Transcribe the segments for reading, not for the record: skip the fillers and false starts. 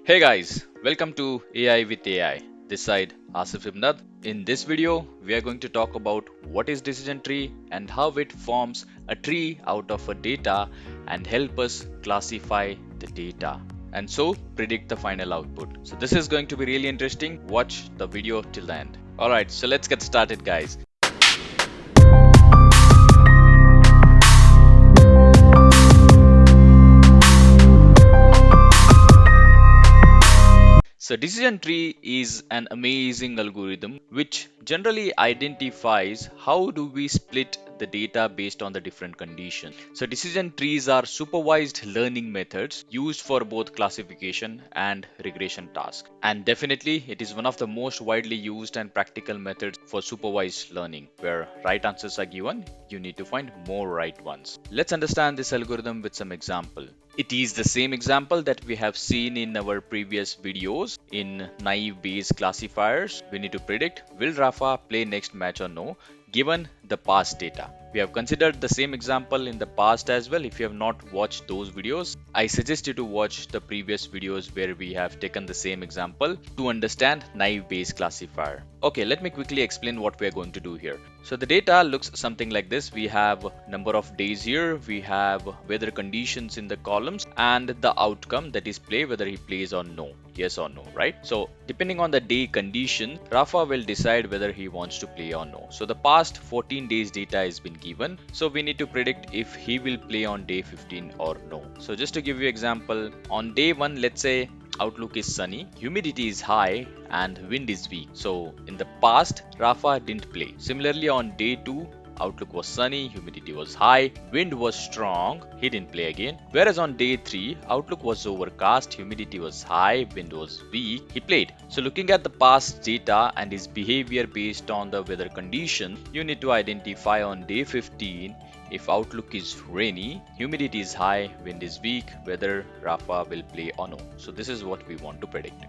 Hey guys, welcome to AI with AI. This side Asif Ibnad. In this video, we are going to talk about what is decision tree and how it forms a tree out of a data and help us classify the data and so predict the final output. So this is going to be really interesting. Watch the video till the end. Alright, so let's get started guys. So decision tree is an amazing algorithm which generally identifies how do we split the data based on the different conditions. So decision trees are supervised learning methods used for both classification and regression tasks. And definitely it is one of the most widely used and practical methods for supervised learning where right answers are given, you need to find more right ones. Let's understand this algorithm with some example. It is the same example that we have seen in our previous videos in naive Bayes classifiers. We need to predict will Rafa play next match or no given the past data. We have considered the same example in the past as well. If you have not watched those videos, I suggest you to watch the previous videos where we have taken the same example to understand naive Bayes classifier. Okay, let me quickly explain what we are going to do here. So the data looks something like this. We have number of days here, we have weather conditions in the columns and the outcome, that is play, whether he plays or no, yes or no, right? So depending on the day condition, Rafa will decide whether he wants to play or no. So the past 14 days data has been given, so we need to predict if he will play on day 15 or no. So just to give you example, on day 1, let's say outlook is sunny, humidity is high and wind is weak. So in the past, Rafa didn't play. Similarly on day 2, outlook was sunny, humidity was high, wind was strong, he didn't play again. Whereas on day 3, outlook was overcast, humidity was high, wind was weak, he played. So looking at the past data and his behavior based on the weather condition, you need to identify on day 15 if outlook is rainy, humidity is high, wind is weak, whether Rafa will play or no. So this is what we want to predict.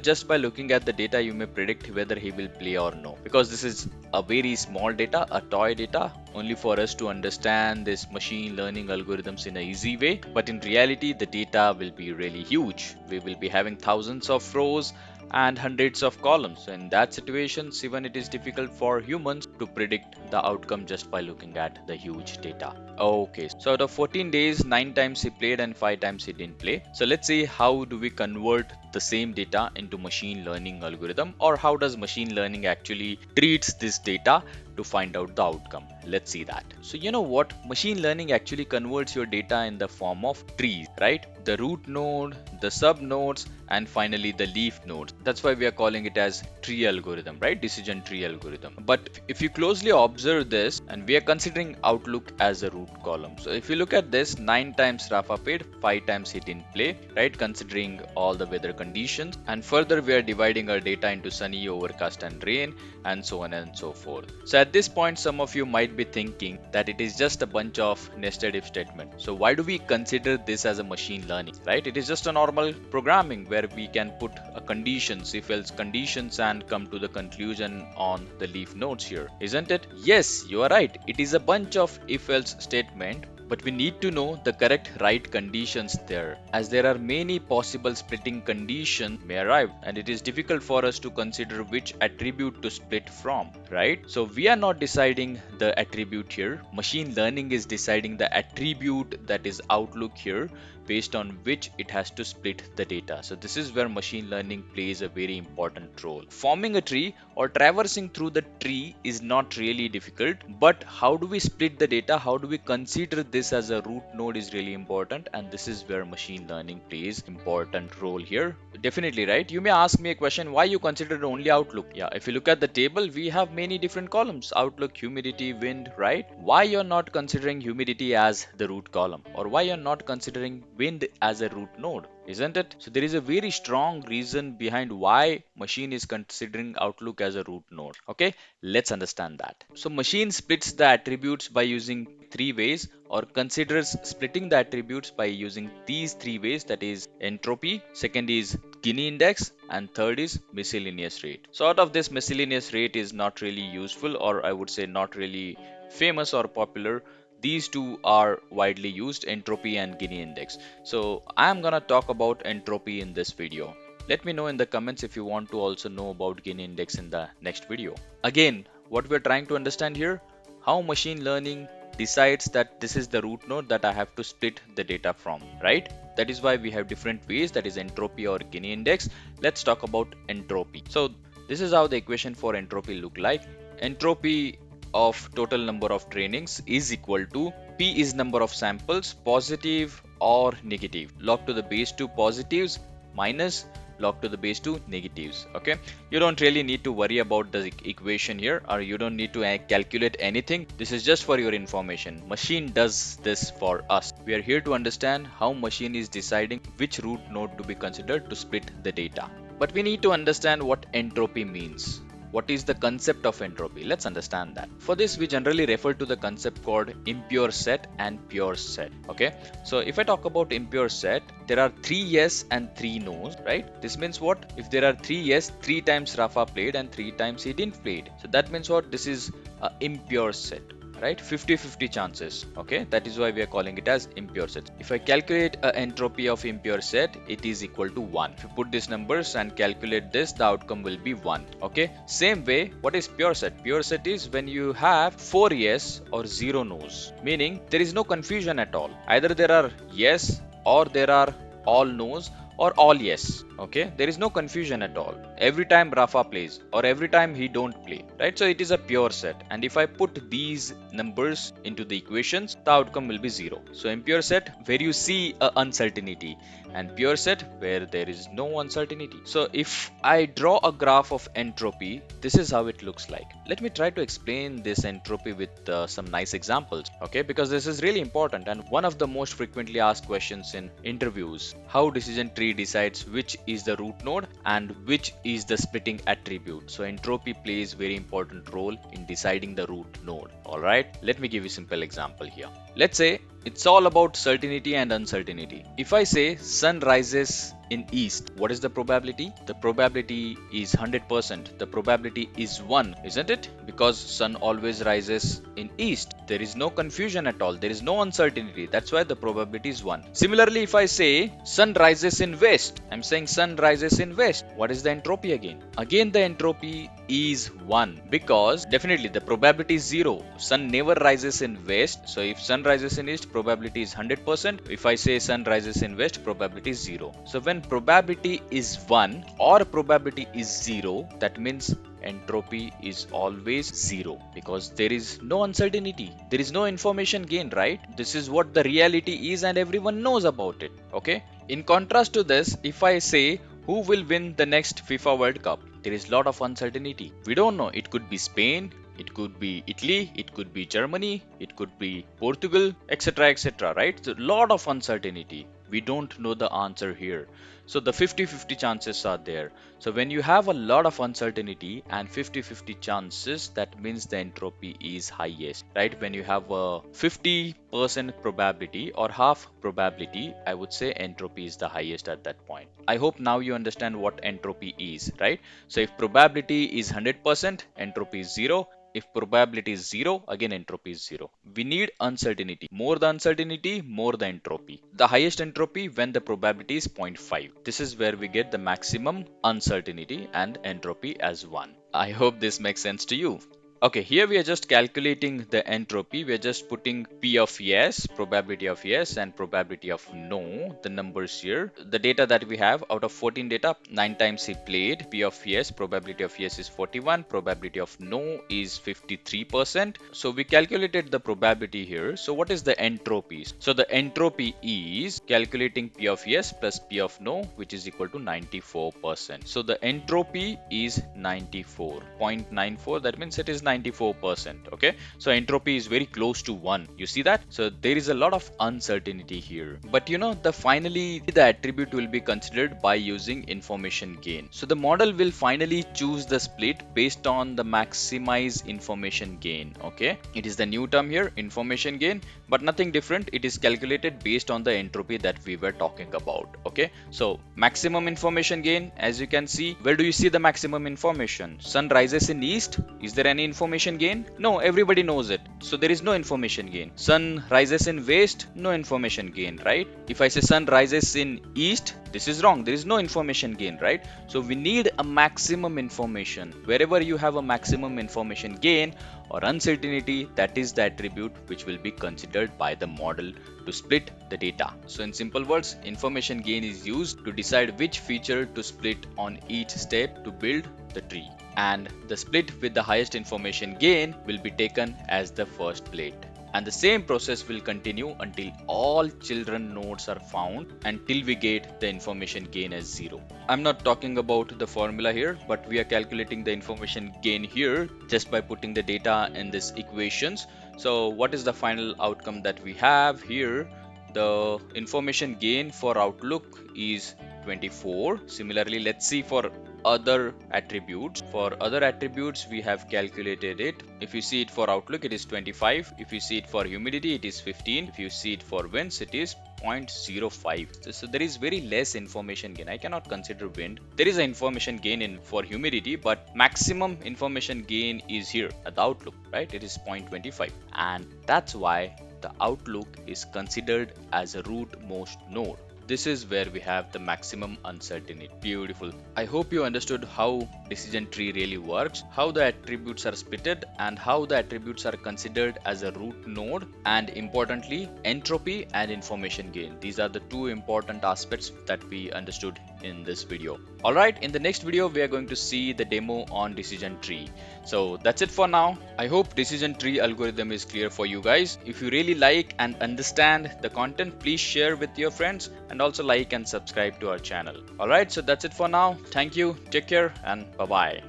Just by looking at the data, you may predict whether he will play or no. Because this is a very small data, a toy data, only for us to understand this machine learning algorithms in an easy way. But in reality, the data will be really huge. We will be having thousands of rows and hundreds of columns. So in that situation, even it is difficult for humans to predict the outcome just by looking at the huge data. Okay, so out of 14 days, 9 times he played and 5 times he didn't play. So let's see how do we convert the same data into machine learning algorithm, or how does machine learning actually treats this data to find out the outcome. Let's see that. So you know what, machine learning actually converts your data in the form of trees, right? The root node, the sub nodes, and finally the leaf nodes. That's why we are calling it as tree algorithm, right? Decision tree algorithm. But if you closely observe this, and we are considering outlook as a root column. So if you look at this, 9 times Rafa played, 5 times he didn't play, right? Considering all the weather conditions. And further we are dividing our data into sunny, overcast and rain, and so on and so forth. So at this point, some of you might be thinking that it is just a bunch of nested if statements. So why do we consider this as a machine learning, right? It is just a normal programming where we can put a conditions, if else conditions, and come to the conclusion on the leaf nodes here, isn't it? Yes, you are right. It is a bunch of if else statement, but we need to know the correct right conditions there, as there are many possible splitting conditions may arrive and it is difficult for us to consider which attribute to split from, right? So we are not deciding the attribute here. Machine learning is deciding the attribute, that is outlook here, based on which it has to split the data. So this is where machine learning plays a very important role. Forming a tree or traversing through the tree is not really difficult, but how do we split the data? How do we consider this as a root node is really important, and this is where machine learning plays important role here. Definitely, right? You may ask me a question, why you consider only outlook? Yeah, if you look at the table, we have many different columns: outlook, humidity, wind, right? Why you're not considering humidity as the root column, or why you're not considering wind as a root node, isn't it? So there is a very strong reason behind why machine is considering outlook as a root node. Okay, let's understand that. So machine splits the attributes by using 3 ways, or considers splitting the attributes by using these 3 ways, that is entropy, second is Gini index, and third is miscellaneous rate. So out of this, miscellaneous rate is not really useful, or I would say not really famous or popular. These two are widely used, entropy and Gini index. So I am gonna talk about entropy in this video. Let me know in the comments if you want to also know about Gini index in the next video. Again, what we're trying to understand here, how machine learning decides that this is the root node that I have to split the data from, right? That is why we have different ways, that is entropy or Gini index. Let's talk about entropy. So this is how the equation for entropy look like. Entropy of total number of trainings is equal to P is number of samples, positive or negative, log to the base 2 positives minus log to the base 2 negatives. Okay, you don't really need to worry about the equation here, or you don't need to calculate anything. This is just for your information. Machine does this for us. We are here to understand how machine is deciding which root node to be considered to split the data. But we need to understand what entropy means. What is the concept of entropy? Let's understand that. For this, we generally refer to the concept called impure set and pure set. Okay, so if I talk about impure set, there are 3 yes and 3 no's, right? This means what? If there are 3 yes, 3 times Rafa played and 3 times he didn't played. So that means what? This is a impure set, right? 50-50 chances. Okay, that is why we are calling it as impure set. If I calculate an entropy of impure set, it is equal to 1. If you put these numbers and calculate this, the outcome will be 1. Okay, same way, what is pure set? Pure set is when you have 4 yes or 0 no's, meaning there is no confusion at all. Either there are yes or there are all no's or all yes. Okay, there is no confusion at all. Every time Rafa plays or every time he don't play, right? So it is a pure set, and if I put these numbers into the equations, the outcome will be 0. So impure set where you see a uncertainty, and pure set where there is no uncertainty. So if I draw a graph of entropy, this is how it looks like. Let me try to explain this entropy with some nice examples, okay? Because this is really important and one of the most frequently asked questions in interviews. How decision tree decides which is the root node and which is the splitting attribute. So entropy plays very important role in deciding the root node. All right, let me give you a simple example here. Let's say it's all about certainty and uncertainty. If I say sun rises in east, what is the probability? The probability is 100%. The probability is 1, isn't it? Because sun always rises in east. There is no confusion at all. There is no uncertainty. That's why the probability is 1. Similarly, if I say sun rises in west, I'm saying sun rises in west. What is the entropy again? Again, the entropy is 1 because definitely the probability is 0. Sun never rises in west. So if sun rises in east, probability is 100%. If I say sun rises in west, probability is 0. So when probability is 1 or probability is 0, that means entropy is always 0 because there is no uncertainty. There is no information gain, right? This is what the reality is and everyone knows about it. Okay. In contrast to this, if I say who will win the next FIFA World Cup, there is a lot of uncertainty. We don't know. It could be Spain, it could be Italy, it could be Germany, it could be Portugal, etc., right? So a lot of uncertainty. We don't know the answer here. So the 50-50 chances are there. So when you have a lot of uncertainty and 50-50 chances, that means the entropy is highest, right? When you have a 50% probability or half probability, I would say entropy is the highest at that point. I hope now you understand what entropy is, right? So if probability is 100%, entropy is 0. If probability is 0, again entropy is 0. We need uncertainty. More the uncertainty, more the entropy. The highest entropy when the probability is 0.5. This is where we get the maximum uncertainty and entropy as 1. I hope this makes sense to you. Okay, here we are just calculating the entropy. We are just putting P of yes, probability of yes, and probability of no, the numbers here. The data that we have out of 14 data, 9 times he played. P of yes, probability of yes is 41, probability of no is 53%. So we calculated the probability here. So what is the entropy? So the entropy is calculating P of yes plus P of no, which is equal to 94%. So the entropy is 94.94. That means it is 94%. Okay, so entropy is very close to 1. You see that? So there is a lot of uncertainty here, but you know, finally the attribute will be considered by using information gain. So the model will finally choose the split based on the maximize information gain. Okay, it is the new term here, information gain, but nothing different. It is calculated based on the entropy that we were talking about. Okay, so maximum information gain, as you can see, where do you see the maximum information? Sun rises in east. Is there any information information gain? No, everybody knows it. So there is no information gain. Sun rises in west, no information gain, right? If I say sun rises in east, this is wrong. There is no information gain, right? So we need a maximum information. Wherever you have a maximum information gain or uncertainty, that is the attribute which will be considered by the model to split the data. So in simple words, information gain is used to decide which feature to split on each step to build the tree. And the split with the highest information gain will be taken as the first plate. And the same process will continue until all children nodes are found until we get the information gain as 0. I'm not talking about the formula here, but we are calculating the information gain here just by putting the data in these equations. So what is the final outcome that we have here? The information gain for Outlook is 24. Similarly, let's see for other attributes. For other attributes, we have calculated it. If you see it for Outlook, it is 25. If you see it for humidity, it is 15. If you see it for winds, it is 0.05. So there is very less information gain. I cannot consider wind. There is an information gain in for humidity, but maximum information gain is here at the Outlook, right? It is 0.25, and that's why the Outlook is considered as a rootmost node. This is where we have the maximum uncertainty. Beautiful. I hope you understood how decision tree really works, how the attributes are splitted, and how the attributes are considered as a root node, and importantly, entropy and information gain. These are the two important aspects that we understood in this video. Alright, in the next video, we are going to see the demo on decision tree. So that's it for now. I hope decision tree algorithm is clear for you guys. If you really like and understand the content, please share with your friends and also like and subscribe to our channel. Alright, so that's it for now. Thank you, take care, and bye bye.